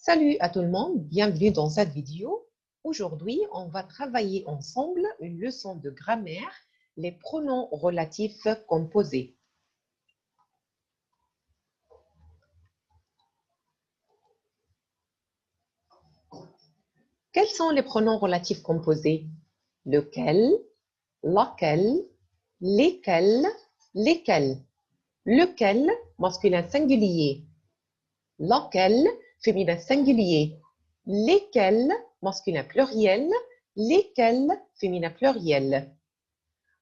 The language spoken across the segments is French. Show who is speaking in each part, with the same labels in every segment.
Speaker 1: Salut à tout le monde, bienvenue dans cette vidéo. Aujourd'hui, on va travailler ensemble une leçon de grammaire, les pronoms relatifs composés. Quels sont les pronoms relatifs composés? Lequel, laquelle, lesquels, lesquels. Lequel, masculin singulier. Laquelle, féminin singulier. Lesquels, masculin pluriel. Lesquels, féminin pluriel.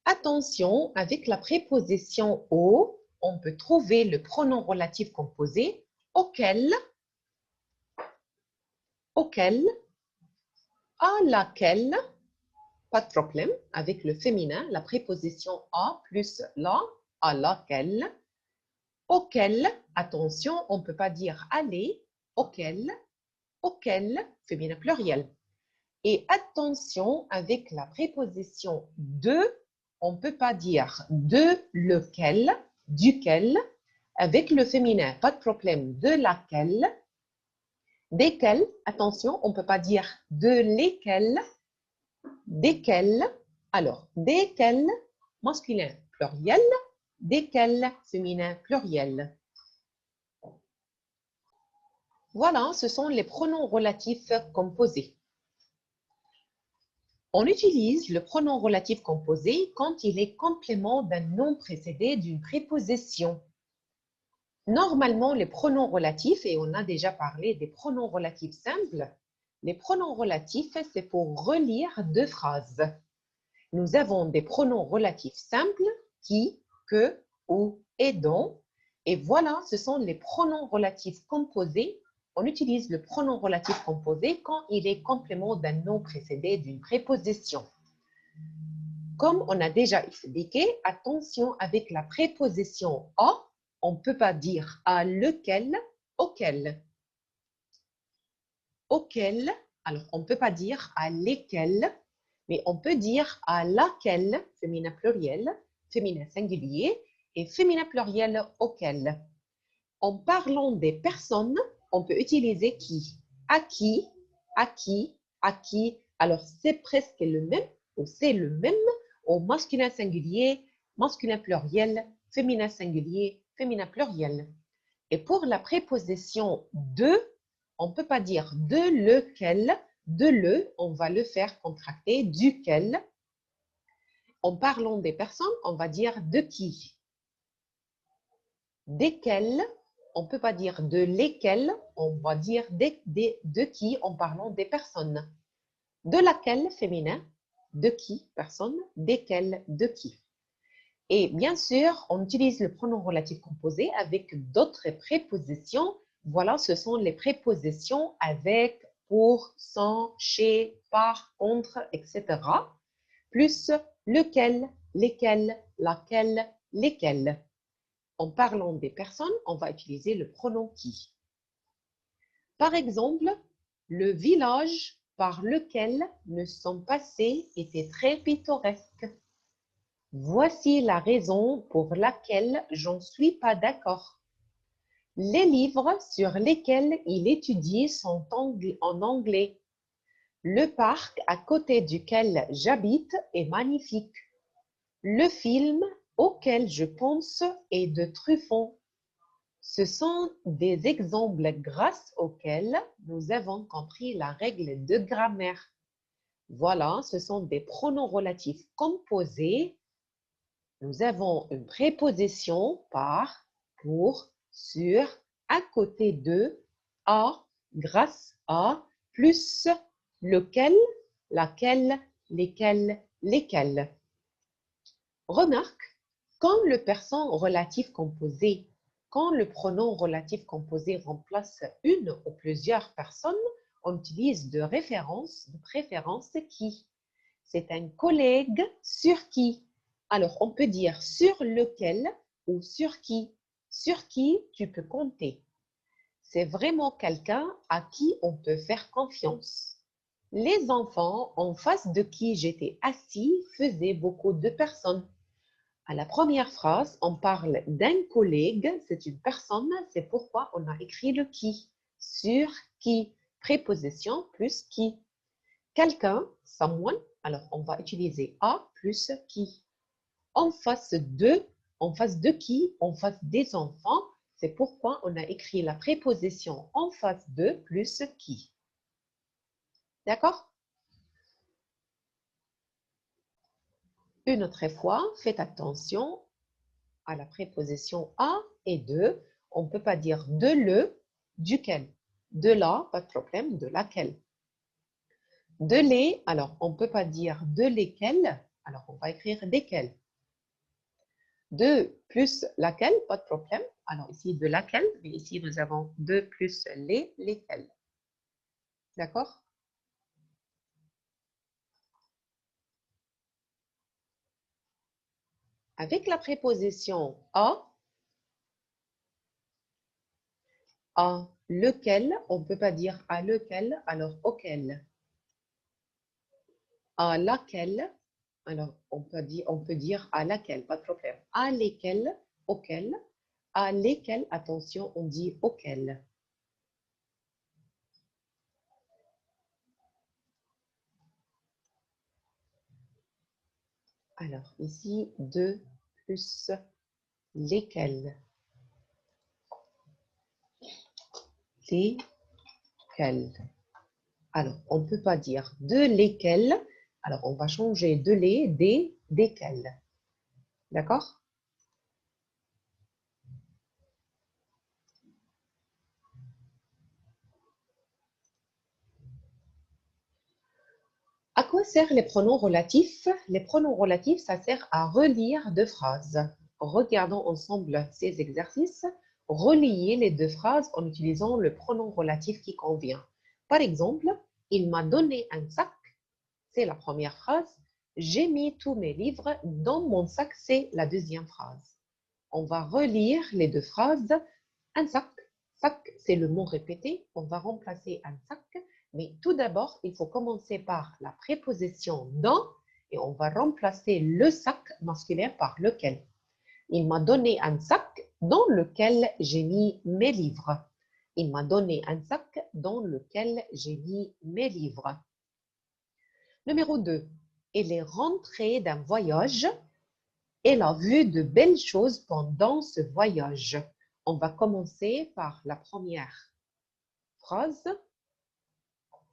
Speaker 1: Attention, avec la préposition au, on peut trouver le pronom relatif composé auquel, à laquelle, pas de problème, avec le féminin, la préposition à plus la, à laquelle, auquel, attention, on ne peut pas dire aller, auquel, féminin pluriel. Et attention, avec la préposition de, on ne peut pas dire de lequel, duquel, avec le féminin, pas de problème, de laquelle, desquels, attention, on ne peut pas dire de lesquels, desquels, alors, desquels, masculin pluriel, desquels, féminin pluriel. Voilà, ce sont les pronoms relatifs composés. On utilise le pronom relatif composé quand il est complément d'un nom précédé d'une préposition. Normalement, les pronoms relatifs, et on a déjà parlé des pronoms relatifs simples, les pronoms relatifs, c'est pour relire deux phrases. Nous avons des pronoms relatifs simples, qui, que, ou et dont. Et voilà, ce sont les pronoms relatifs composés. On utilise le pronom relatif composé quand il est complément d'un nom précédé d'une préposition. Comme on a déjà expliqué, attention avec la préposition « à », on ne peut pas dire « à lequel »,« auquel ». Auquel, alors on ne peut pas dire « à lesquels », mais on peut dire « à laquelle », féminin pluriel, féminin singulier, et féminin pluriel « auquel ». En parlant des personnes, on peut utiliser « qui ». À qui, à qui, à qui. Alors c'est presque le même, ou c'est le même, au masculin singulier, masculin pluriel, féminin singulier, féminin pluriel. Et pour la préposition de, on ne peut pas dire de lequel, de le, on va le faire contracter, duquel. En parlant des personnes, on va dire de qui. Desquels, on ne peut pas dire de lesquels, on va dire de qui en parlant des personnes. De laquelle, féminin, de qui, personne, desquels, de qui. Et bien sûr, on utilise le pronom relatif composé avec d'autres prépositions. Voilà, ce sont les prépositions avec, pour, sans, chez, par, contre, etc. Plus lequel, lesquels, laquelle, lesquels. En parlant des personnes, on va utiliser le pronom qui. Par exemple, le village par lequel nous sommes passés était très pittoresque. Voici la raison pour laquelle j'en suis pas d'accord. Les livres sur lesquels il étudie sont en anglais. Le parc à côté duquel j'habite est magnifique. Le film auquel je pense est de Truffaut. Ce sont des exemples grâce auxquels nous avons compris la règle de grammaire. Voilà, ce sont des pronoms relatifs composés. Nous avons une préposition par, pour, sur, à côté de, à, grâce à, plus lequel, laquelle, lesquels, lesquels. Remarque, quand le person relatif composé, quand le pronom relatif composé remplace une ou plusieurs personnes, on utilise de référence, de préférence qui. C'est un collègue sur qui. Alors, on peut dire sur lequel ou sur qui. Sur qui tu peux compter. C'est vraiment quelqu'un à qui on peut faire confiance. Les enfants en face de qui j'étais assis faisaient beaucoup de personnes. À la première phrase, on parle d'un collègue, c'est une personne, c'est pourquoi on a écrit le qui. sur qui. Préposition plus qui. Quelqu'un, someone, alors on va utiliser a plus qui. En face de qui? En face des enfants. C'est pourquoi on a écrit la préposition en face de plus qui. D'accord? Une autre fois, faites attention à la préposition à et de. On ne peut pas dire de le, duquel. De la, pas de problème, de laquelle. De les, alors on ne peut pas dire de lesquels, alors on va écrire desquels. De plus laquelle, pas de problème. Alors ici de laquelle, mais ici nous avons de plus lesquels. D'accord? Avec la préposition à lequel, on ne peut pas dire à lequel, alors auquel. À laquelle, alors on peut dire à laquelle, pas de problème. À lesquels, auquel. À lesquels, attention, on dit auquel. Alors ici, de plus lesquels. Lesquels. Alors, on ne peut pas dire de lesquels. Alors, on va changer de les, desquels. D'accord? À quoi servent les pronoms relatifs? Les pronoms relatifs, ça sert à relire deux phrases. Regardons ensemble ces exercices. Reliez les deux phrases en utilisant le pronom relatif qui convient. Par exemple, il m'a donné un sac. C'est la première phrase. J'ai mis tous mes livres dans mon sac. C'est la deuxième phrase. On va relire les deux phrases. Un sac. Sac, c'est le mot répété. On va remplacer un sac. Mais tout d'abord, il faut commencer par la préposition dans et on va remplacer le sac masculin par lequel. Il m'a donné un sac dans lequel j'ai mis mes livres. Il m'a donné un sac dans lequel j'ai mis mes livres. Numéro 2. Elle est rentrée d'un voyage. Elle a vu de belles choses pendant ce voyage. On va commencer par la première phrase.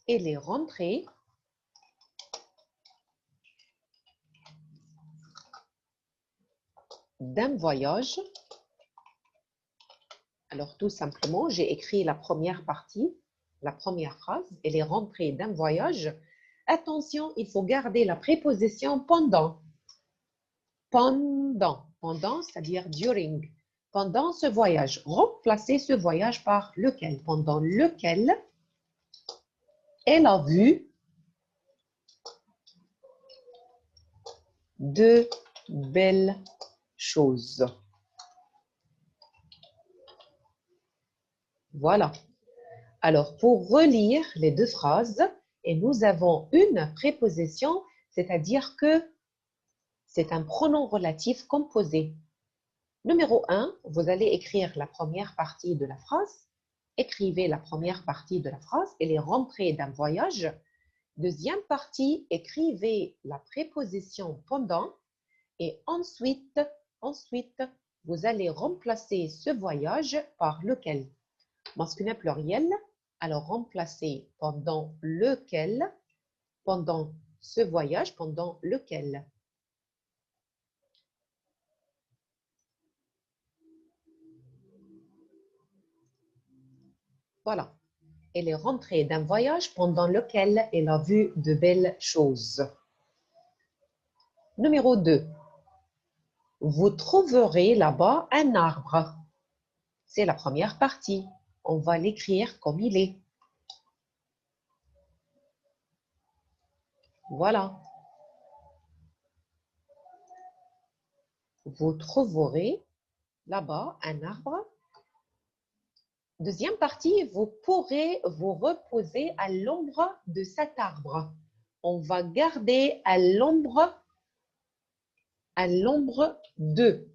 Speaker 1: Elle est rentrée d'un voyage. Alors, tout simplement, j'ai écrit la première partie, la première phrase. Elle est rentrée d'un voyage. Attention, il faut garder la préposition pendant. Pendant, c'est-à-dire during. Pendant ce voyage. Remplacez ce voyage par lequel. Pendant lequel elle a vu de belles choses. Voilà. Alors, pour relire les deux phrases, et nous avons une préposition, c'est-à-dire que c'est un pronom relatif composé. Numéro 1, vous allez écrire la première partie de la phrase. Écrivez la première partie de la phrase. Elle est rentrée d'un voyage. Deuxième partie, écrivez la préposition pendant. Et ensuite, vous allez remplacer ce voyage par lequel. Masculin pluriel, alors remplacez pendant lequel, pendant ce voyage, pendant lequel. Voilà. Elle est rentrée d'un voyage pendant lequel elle a vu de belles choses. Numéro 2. Vous trouverez là-bas un arbre. C'est la première partie. On va l'écrire comme il est. Voilà. Vous trouverez là-bas un arbre. Deuxième partie, vous pourrez vous reposer à l'ombre de cet arbre. On va garder à l'ombre de.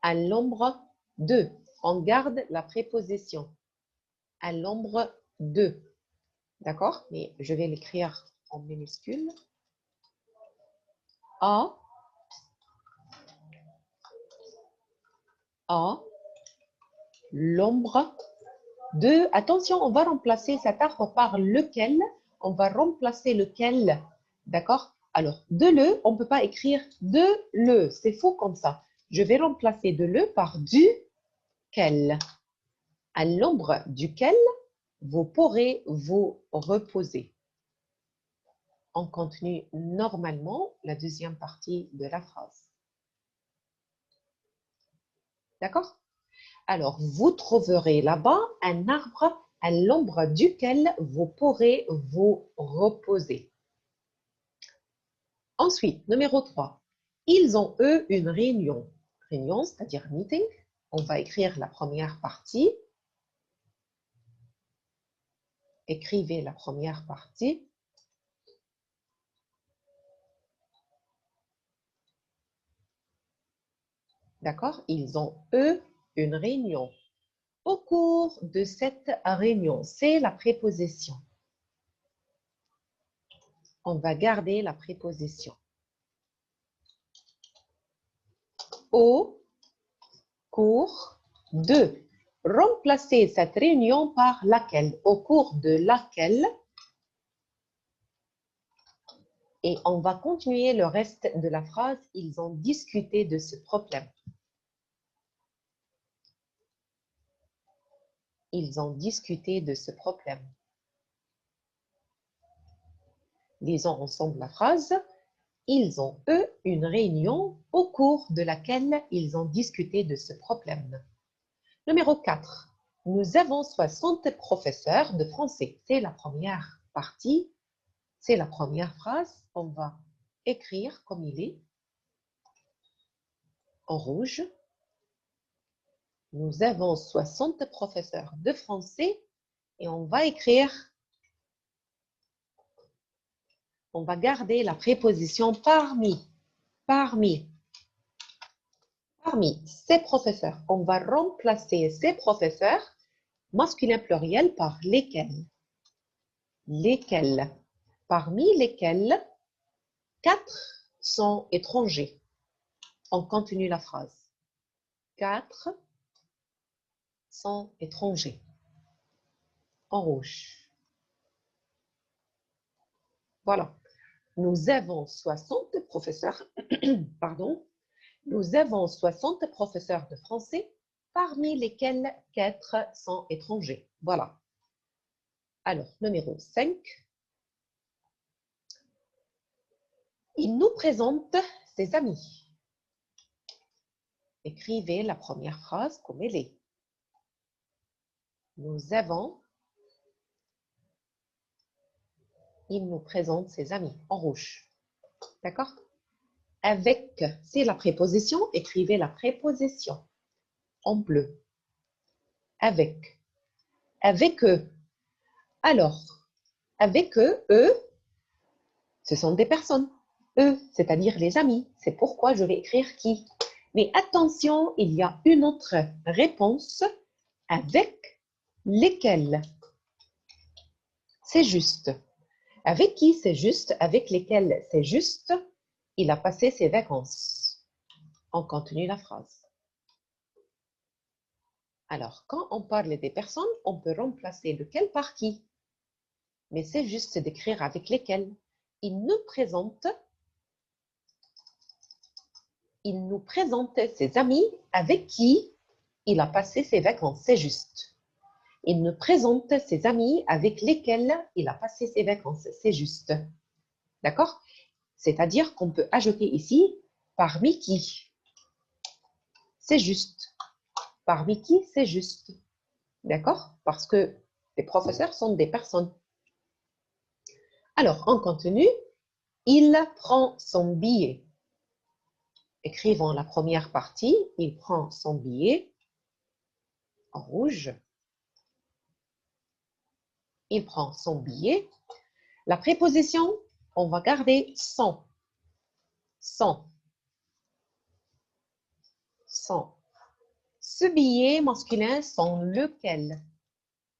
Speaker 1: À l'ombre de. on garde la préposition à l'ombre de. D'accord? Mais je vais l'écrire en minuscule. À l'ombre de. Attention, on va remplacer cet arbre par lequel. On va remplacer lequel. D'accord? Alors, de le, on ne peut pas écrire de le. C'est faux comme ça. Je vais remplacer de le par duquel. À l'ombre duquel vous pourrez vous reposer. On continue normalement la deuxième partie de la phrase. D'accord? Alors, vous trouverez là-bas un arbre à l'ombre duquel vous pourrez vous reposer. Ensuite, numéro 3. Ils ont, eux, une réunion. Réunion, c'est-à-dire meeting. On va écrire la première partie. Écrivez la première partie. D'accord? Ils ont, eux, une réunion. Au cours de cette réunion, c'est la préposition. On va garder la préposition. Au cours de. Remplacer cette réunion par laquelle, au cours de laquelle, et on va continuer le reste de la phrase, ils ont discuté de ce problème. Ils ont discuté de ce problème. Lisons ensemble la phrase. Ils ont, eux, une réunion au cours de laquelle ils ont discuté de ce problème. Numéro 4. Nous avons 60 professeurs de français. C'est la première partie. C'est la première phrase. On va écrire comme il est. En rouge. Nous avons 60 professeurs de français. Et on va écrire. On va garder la préposition parmi. Parmi. Parmi ces professeurs, on va remplacer ces professeurs, masculin pluriel, par lesquels. Lesquels. Parmi lesquels, 4 sont étrangers. On continue la phrase. 4 sont étrangers. En rouge. Voilà. Nous avons 60 professeurs, pardon, nous avons 60 professeurs de français, parmi lesquels 4 sont étrangers. Voilà. Alors, numéro 5. Il nous présente ses amis. Écrivez la première phrase comme elle est. Nous avons. Il nous présente ses amis en rouge. D'accord? Avec, c'est la préposition. Écrivez la préposition en bleu. Avec. Avec eux. Alors, avec eux, ce sont des personnes. Eux, c'est-à-dire les amis. C'est pourquoi je vais écrire qui. Mais attention, il y a une autre réponse. Avec lesquels. C'est juste. Avec qui c'est juste, avec lesquels c'est juste, il a passé ses vacances. On continue la phrase. Alors, quand on parle des personnes, on peut remplacer lequel par qui. Mais c'est juste d'écrire avec lesquels. Il nous présente ses amis avec qui il a passé ses vacances. C'est juste. Il nous présente ses amis avec lesquels il a passé ses vacances. C'est juste. D'accord? C'est-à-dire qu'on peut ajouter ici parmi qui. C'est juste. Parmi qui c'est juste. D'accord? Parce que les professeurs sont des personnes. Alors, en continue, il prend son billet. Écrivons la première partie. Il prend son billet en rouge. Il prend son billet. La préposition, on va garder son. Son. Son. Ce billet masculin sont lequel?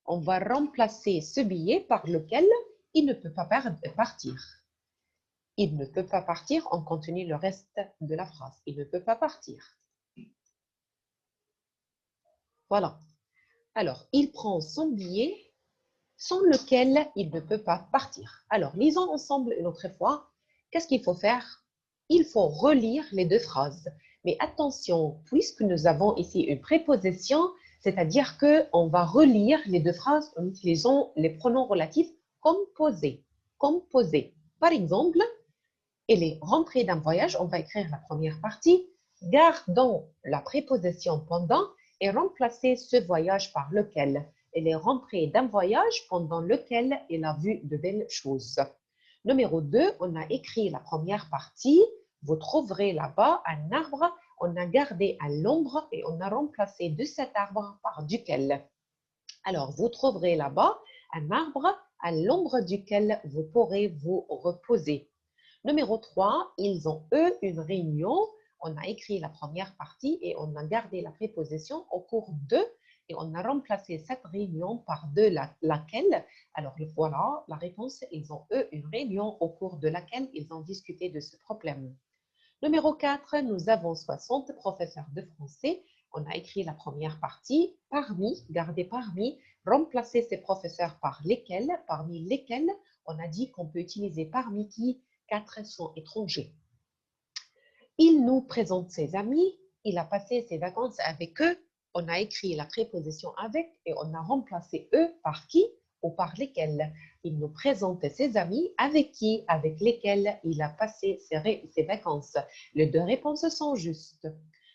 Speaker 1: On va remplacer ce billet par lequel il ne peut pas partir. Il ne peut pas partir, on continue le reste de la phrase. Il ne peut pas partir. Voilà. Alors, il prend son billet sans lequel il ne peut pas partir. Alors, lisons ensemble une autre fois. Qu'est-ce qu'il faut faire? Il faut relire les deux phrases. Mais attention, puisque nous avons ici une préposition, c'est-à-dire qu'on va relire les deux phrases en utilisant les pronoms relatifs composés. Composés. Par exemple, elle est rentrée d'un voyage, on va écrire la première partie. Gardons la préposition pendant et remplacer ce voyage par lequel. Elle est rentrée d'un voyage pendant lequel elle a vu de belles choses. Numéro 2, on a écrit la première partie. Vous trouverez là-bas un arbre. On a gardé à l'ombre et on a remplacé de cet arbre par duquel. Alors, vous trouverez là-bas un arbre à l'ombre duquel vous pourrez vous reposer. Numéro 3, ils ont eu une réunion. On a écrit la première partie et on a gardé la préposition au cours de et on a remplacé cette réunion par de laquelle. Alors voilà la réponse, ils ont eu une réunion au cours de laquelle ils ont discuté de ce problème. Numéro 4, nous avons 60 professeurs de français. On a écrit la première partie, parmi, gardez parmi, remplacer ces professeurs par lesquels, parmi lesquels, on a dit qu'on peut utiliser parmi qui 400 étrangers. Il nous présente ses amis, il a passé ses vacances avec eux, on a écrit la préposition avec et on a remplacé eux par qui ou par lesquels. Il nous présente ses amis avec qui, avec lesquels il a passé ses vacances. Les deux réponses sont justes.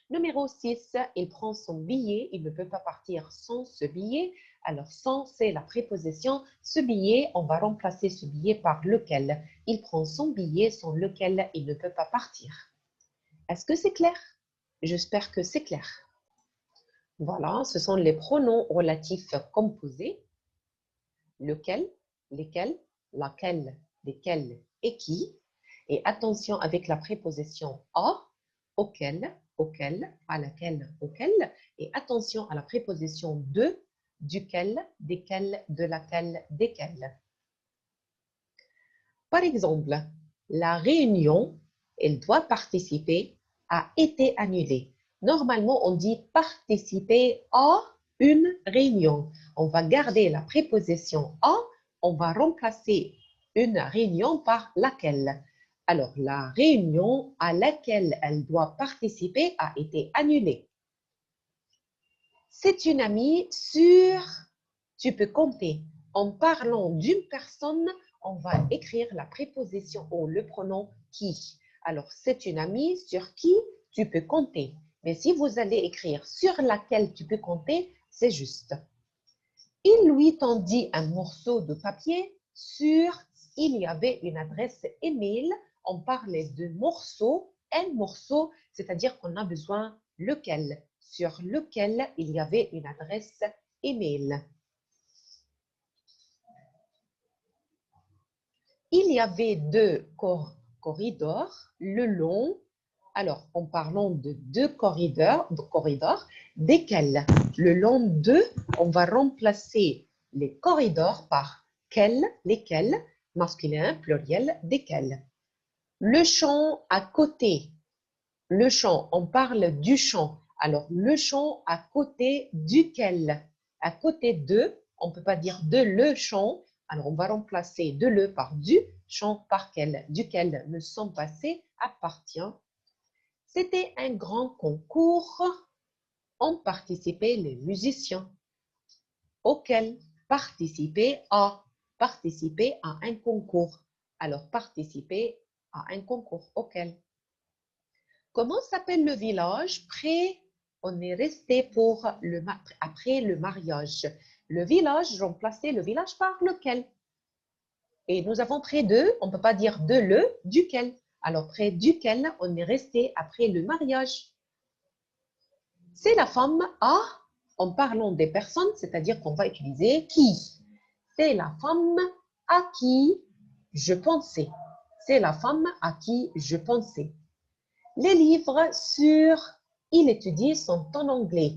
Speaker 1: Numéro 6, il prend son billet, il ne peut pas partir sans ce billet. Alors, sans, c'est la préposition. Ce billet, on va remplacer ce billet par lequel. Il prend son billet sans lequel il ne peut pas partir. Est-ce que c'est clair? J'espère que c'est clair. Voilà, ce sont les pronoms relatifs composés. Lequel, lesquels, laquelle, lesquels et qui. Et attention avec la préposition à, auquel, auquel, à laquelle, auquel. Et attention à la préposition de, duquel, desquels, de laquelle, desquels. Par exemple, la réunion, elle doit participer, a été annulée. Normalement, on dit participer à une réunion. On va garder la préposition à, on va remplacer une réunion par laquelle. Alors, la réunion à laquelle elle doit participer a été annulée. C'est une amie sur, tu peux compter. En parlant d'une personne, on va écrire la préposition ou le pronom qui. Alors, c'est une amie sur qui tu peux compter. Mais si vous allez écrire sur laquelle tu peux compter, c'est juste. Il lui tendit un morceau de papier sur, il y avait une adresse email. On parlait de morceau, un morceau, c'est-à-dire qu'on a besoin lequel, sur lequel il y avait une adresse email. Il y avait deux corridors le long. Alors, en parlant de deux corridors, desquels, le long de, on va remplacer les corridors par quel, lesquels, masculin, pluriel, desquels. Le champ à côté. Le champ, on parle du champ. Alors, le champ à côté duquel. À côté de, on ne peut pas dire de le champ. Alors, on va remplacer de le par du, champ par quel, duquel nous sommes passés, appartient. C'était un grand concours. Ont participé les musiciens. Auquel participer à un concours. Alors, participer à un concours. Auquel. Comment s'appelle le village près? On est resté après le mariage. Le village, remplacer le village par lequel? Et nous avons près de, on ne peut pas dire de le, duquel. Alors, près duquel on est resté après le mariage. C'est la femme à, en parlant des personnes, c'est-à-dire qu'on va utiliser qui. C'est la femme à qui je pensais. C'est la femme à qui je pensais. Les livres sur « Il étudie » sont en anglais.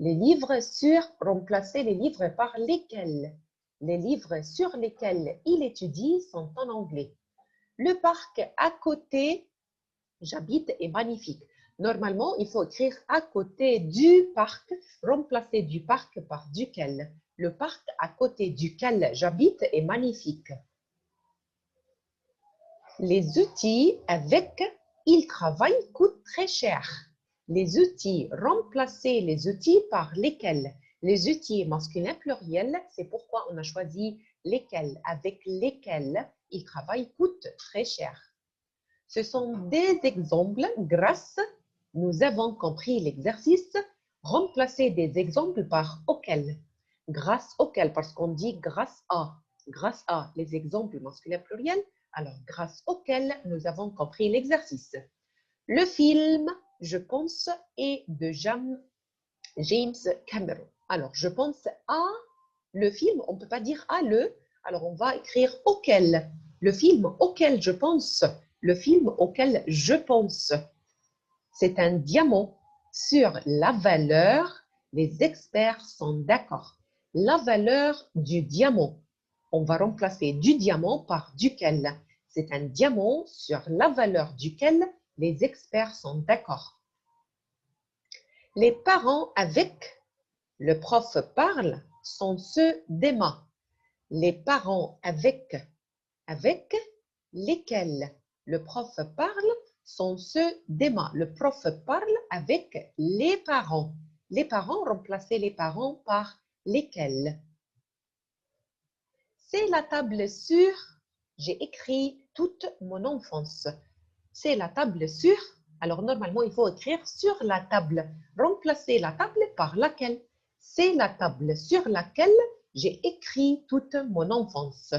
Speaker 1: Les livres sur, remplacer les livres par lesquels. Les livres sur lesquels il étudie sont en anglais. Le parc à côté, j'habite, est magnifique. Normalement, il faut écrire à côté du parc, remplacer du parc par duquel. Le parc à côté duquel j'habite est magnifique. Les outils avec il travaille coûtent très cher. Les outils, remplacer les outils par lesquels. Les outils masculins pluriel, c'est pourquoi on a choisi lesquels. Avec lesquels il travaille coûte très cher. Ce sont des exemples grâce, nous avons compris l'exercice, remplacer des exemples par auquel. Grâce auquel, parce qu'on dit grâce à les exemples masculins pluriels, alors grâce auquel nous avons compris l'exercice. Le film, je pense, est de James Cameron. Alors, je pense à le film, on ne peut pas dire à le, alors on va écrire auquel. Le film auquel je pense, le film auquel je pense. C'est un diamant. Sur la valeur, les experts sont d'accord. La valeur du diamant. On va remplacer du diamant par duquel. C'est un diamant sur la valeur duquel les experts sont d'accord. Les parents avec le prof parle sont ceux d'Emma. Les parents avec lesquels le prof parle sont ceux d'Emma. Le prof parle avec les parents. Les parents, remplacer les parents par lesquels. C'est la table sur, j'ai écrit toute mon enfance. C'est la table sur, alors normalement il faut écrire sur la table. Remplacer la table par laquelle. C'est la table sur laquelle j'ai écrit toute mon enfance.